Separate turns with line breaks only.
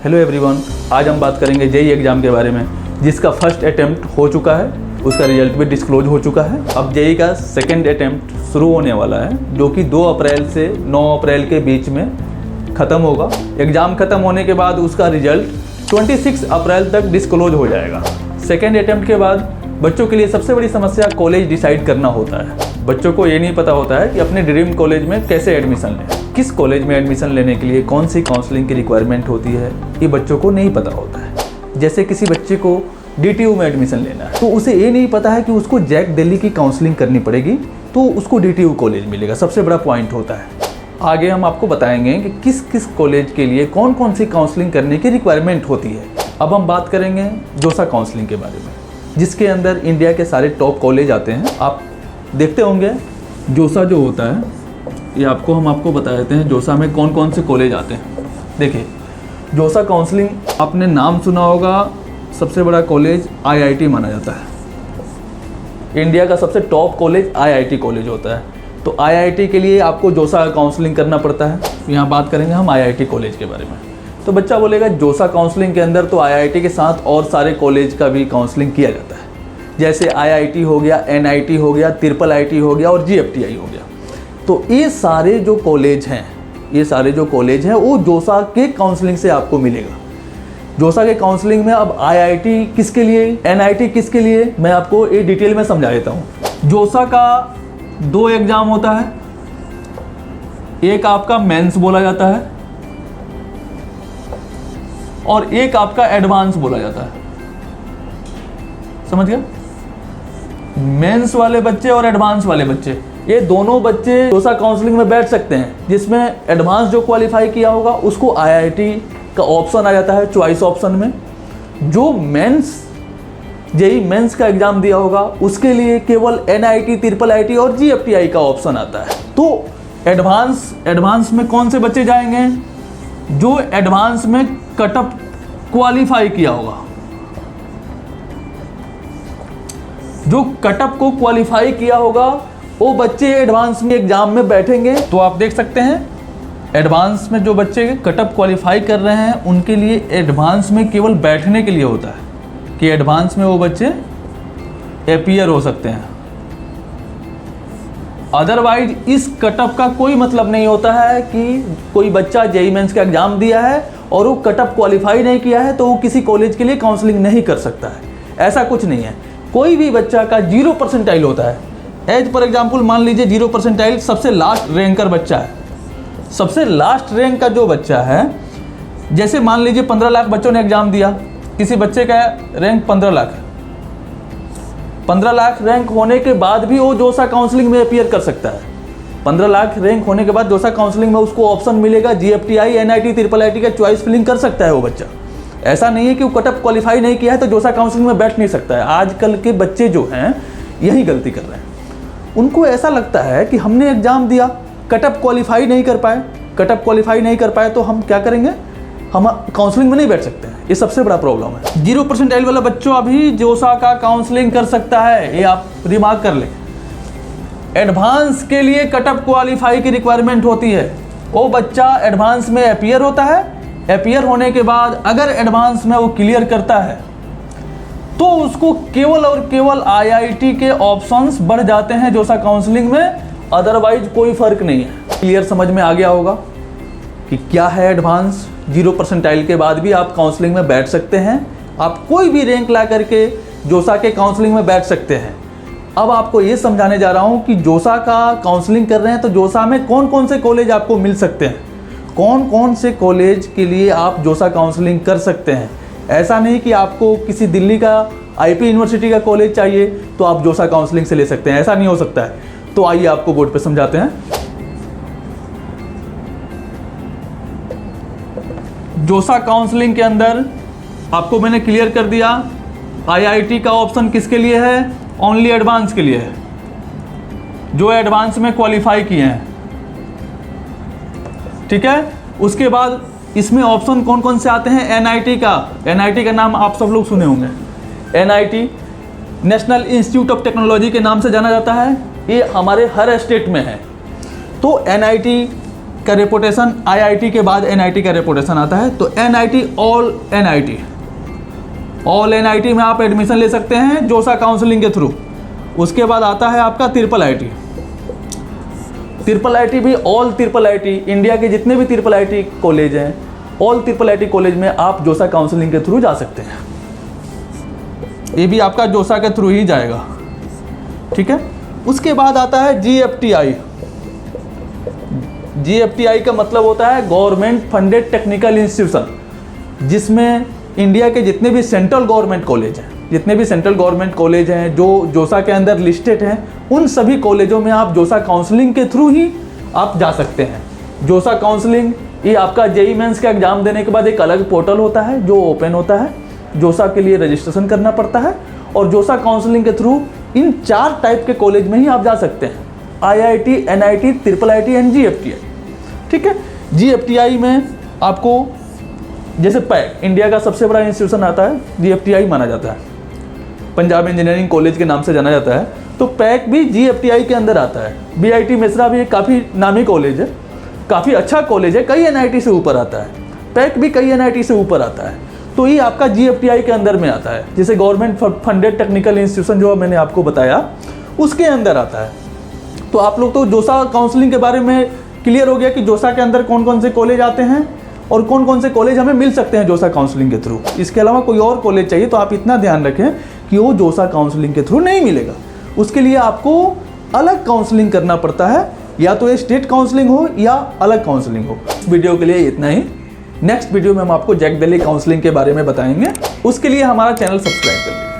Hello everyone, आज हम बात करेंगे जेईई एग्ज़ाम के बारे में, जिसका फर्स्ट अटेम्प्ट हो चुका है, उसका रिजल्ट भी डिस्क्लोज हो चुका है। अब जेईई का सेकंड अटेम्प्ट शुरू होने वाला है, जो कि 2 अप्रैल से 9 अप्रैल के बीच में ख़त्म होगा। एग्ज़ाम ख़त्म होने के बाद उसका रिजल्ट 26 अप्रैल तक डिस्क्लोज हो जाएगा। सेकंड अटेम्प्ट के बाद बच्चों के लिए सबसे बड़ी समस्या कॉलेज डिसाइड करना होता है। बच्चों को ये नहीं पता होता है कि अपने ड्रीम कॉलेज में कैसे एडमिशन लें, किस कॉलेज में एडमिशन लेने के लिए कौन सी काउंसलिंग की रिक्वायरमेंट होती है, ये बच्चों को नहीं पता होता है। जैसे किसी बच्चे को DTU में एडमिशन लेना है तो उसे ये नहीं पता है कि उसको जैक दिल्ली की काउंसलिंग करनी पड़ेगी तो उसको DTU कॉलेज मिलेगा। सबसे बड़ा पॉइंट होता है। आगे हम आपको बताएंगे कि किस किस कॉलेज के लिए कौन कौन सी काउंसलिंग करने की रिक्वायरमेंट होती है। अब हम बात करेंगे जोसा काउंसलिंग के बारे में, जिसके अंदर इंडिया के सारे टॉप कॉलेज आते हैं। आप देखते होंगे जोसा जो होता है, ये हम आपको बता देते हैं जोसा में कौन कौन से कॉलेज आते हैं। देखिए, जोसा काउंसलिंग आपने नाम सुना होगा, सबसे बड़ा कॉलेज IIT माना जाता है। इंडिया का सबसे टॉप कॉलेज IIT कॉलेज होता है। तो IIT के लिए आपको जोसा काउंसलिंग करना पड़ता है। यहाँ बात करेंगे हम IIT कॉलेज के बारे में। तो बच्चा बोलेगा जोसा काउंसलिंग के अंदर तो IIT के साथ और सारे कॉलेज का भी काउंसलिंग किया जाता है, जैसे IIT हो गया, NIT हो गया, IIIT हो गया और GFTI हो गया। तो ये सारे जो कॉलेज हैं वो जोसा के काउंसलिंग से आपको मिलेगा। जोसा के काउंसलिंग में अब IIT किसके लिए, NIT किसके लिए, मैं आपको ये डिटेल में समझा देता हूँ। जोसा का 2 एग्ज़ाम होता है, एक आपका मेंस बोला जाता है और एक आपका एडवांस बोला जाता है। समझ गए? मेंस वाले बच्चे और एडवांस वाले बच्चे, ये दोनों बच्चे जोसा काउंसलिंग में बैठ सकते हैं, जिसमें एडवांस जो क्वालिफाई किया होगा उसको IIT का ऑप्शन आ जाता है चॉइस ऑप्शन में। जो मेंस जेईई मेंस का एग्जाम दिया होगा उसके लिए केवल NIT, IIIT और GFTI का ऑप्शन आता है। तो एडवांस में कौन से बच्चे जाएंगे? जो एडवांस में कटअप क्वालिफाई किया होगा, जो कटअप को क्वालिफाई किया होगा वो बच्चे एडवांस में एग्जाम में बैठेंगे। तो आप देख सकते हैं एडवांस में जो बच्चे कटअप क्वालिफाई कर रहे हैं उनके लिए एडवांस में केवल बैठने के लिए होता है कि एडवांस में वो बच्चे अपीयर हो सकते हैं। अदरवाइज इस कटअप का कोई मतलब नहीं होता है कि कोई बच्चा जेईई मेंस का एग्जाम दिया है और वो कटअप क्वालिफाई नहीं किया है तो वो किसी कॉलेज के लिए काउंसलिंग नहीं कर सकता है। ऐसा कुछ नहीं है। कोई भी बच्चा का 0 परसेंटाइल होता है। एज फॉर एग्जाम्पल मान लीजिए 0 परसेंटाइल सबसे लास्ट रैंकर बच्चा है। सबसे लास्ट रैंक का जो बच्चा है, जैसे मान लीजिए 15 लाख बच्चों ने एग्जाम दिया, किसी बच्चे का रैंक 15 लाख है। 15 लाख रैंक होने के बाद भी वो जोसा काउंसलिंग में अपीयर कर सकता है। 15 लाख रैंक होने के बाद जोसा काउंसलिंग में उसको ऑप्शन मिलेगा, GFTI, NIT, IIIT का चॉइस फिलिंग कर सकता है वो बच्चा। ऐसा नहीं है कि वो कटअप क्वालिफाई नहीं किया है तो जोसा काउंसलिंग में बैठ नहीं सकता है। आजकल के बच्चे जो हैं यही गलती कर रहे हैं। उनको ऐसा लगता है कि हमने एग्जाम दिया, कटअप क्वालिफाई नहीं कर पाए तो हम क्या करेंगे, हम काउंसलिंग में नहीं बैठ सकते हैं। ये सबसे बड़ा प्रॉब्लम है। 0 परसेंटाइल वाला बच्चों अभी जोसा का काउंसलिंग कर सकता है, ये आप रिमार्क कर लें। एडवांस के लिए कटअप क्वालिफाई की रिक्वायरमेंट होती है। वो बच्चा एडवांस में अपीयर होता है, अपीयर होने के बाद अगर एडवांस में वो क्लियर करता है तो उसको केवल और केवल IIT के ऑप्शंस बढ़ जाते हैं जोसा काउंसलिंग में, अदरवाइज कोई फर्क नहीं है। क्लियर समझ में आ गया होगा कि क्या है एडवांस। 0 परसेंटाइल के बाद भी आप काउंसलिंग में बैठ सकते हैं। आप कोई भी रैंक ला करके जोसा के काउंसलिंग में बैठ सकते हैं। अब आपको ये समझाने जा रहा हूँ कि जोसा का काउंसलिंग कर रहे हैं तो जोसा में कौन कौन से कॉलेज आपको मिल सकते हैं, कौन कौन से कॉलेज के लिए आप जोसा काउंसलिंग कर सकते हैं। ऐसा नहीं कि आपको किसी दिल्ली का IP यूनिवर्सिटी का कॉलेज चाहिए तो आप जोसा काउंसलिंग से ले सकते हैं, ऐसा नहीं हो सकता है। तो आइए आपको बोर्ड पे समझाते हैं। जोसा काउंसलिंग के अंदर आपको मैंने क्लियर कर दिया IIT का ऑप्शन किसके लिए है, ओनली एडवांस के लिए है, जो एडवांस में क्वालिफाई किए हैं। ठीक है। उसके बाद इसमें ऑप्शन कौन कौन से आते हैं, NIT का नाम आप सब लोग सुने होंगे। NIT national institute of technology के नाम से जाना जाता है। ये हमारे हर स्टेट में है। तो NIT का रेपुटेशन IIT के बाद NIT का रेपुटेशन आता है। तो NIT ऑल NIT में आप एडमिशन ले सकते हैं जोसा काउंसलिंग के थ्रू। उसके बाद आता है आपका IIIT। IIIT भी ऑल IIIT, इंडिया के जितने भी IIIT कॉलेज हैं, ऑल IIIT कॉलेज में आप जोसा काउंसलिंग के थ्रू जा सकते हैं। ये भी आपका जोसा के थ्रू ही जाएगा, ठीक है। उसके बाद आता है GFTI का मतलब होता है गवर्नमेंट फंडेड टेक्निकल इंस्टीट्यूशन, जिसमें इंडिया के जितने भी सेंट्रल गवर्नमेंट कॉलेज हैं जो जोसा के अंदर लिस्टेड हैं, उन सभी कॉलेजों में आप जोसा काउंसलिंग के थ्रू ही आप जा सकते हैं। जोसा काउंसलिंग ये आपका JEE मेंस का एग्जाम देने के बाद एक अलग पोर्टल होता है जो ओपन होता है। जोसा के लिए रजिस्ट्रेशन करना पड़ता है और जोसा काउंसलिंग के थ्रू इन 4 टाइप के कॉलेज में ही आप जा सकते हैं, IIT, NIT, IIIT and GFTI, ठीक है। GFTI में आपको जैसे पैक इंडिया का सबसे बड़ा इंस्टीट्यूशन आता है, GFTI माना जाता है, पंजाब इंजीनियरिंग कॉलेज के नाम से जाना जाता है। तो पैक भी GFTI के अंदर आता है। BIT मिश्रा भी एक काफ़ी नामी कॉलेज है, काफ़ी अच्छा कॉलेज है, कई NIT से ऊपर आता है। पैक भी कई NIT से ऊपर आता है। तो ये आपका GFTI के अंदर में आता है, जैसे गवर्नमेंट फंडेड टेक्निकल इंस्टीट्यूशन जो मैंने आपको बताया उसके अंदर आता है। तो आप लोग तो जोसा काउंसलिंग के बारे में क्लियर हो गया कि जोसा के अंदर कौन कौन से कॉलेज आते हैं और कौन कौन से कॉलेज हमें मिल सकते हैं जोसा काउंसलिंग के थ्रू। इसके अलावा कोई और कॉलेज चाहिए तो आप इतना ध्यान रखें कि वो जोसा काउंसलिंग के थ्रू नहीं मिलेगा। उसके लिए आपको अलग काउंसलिंग करना पड़ता है, या तो ये स्टेट काउंसलिंग हो या अलग काउंसलिंग हो। वीडियो के लिए इतना ही। नेक्स्ट वीडियो में हम आपको जैक दिल्ली काउंसलिंग के बारे में बताएंगे। उसके लिए हमारा चैनल सब्सक्राइब कर लीजिए।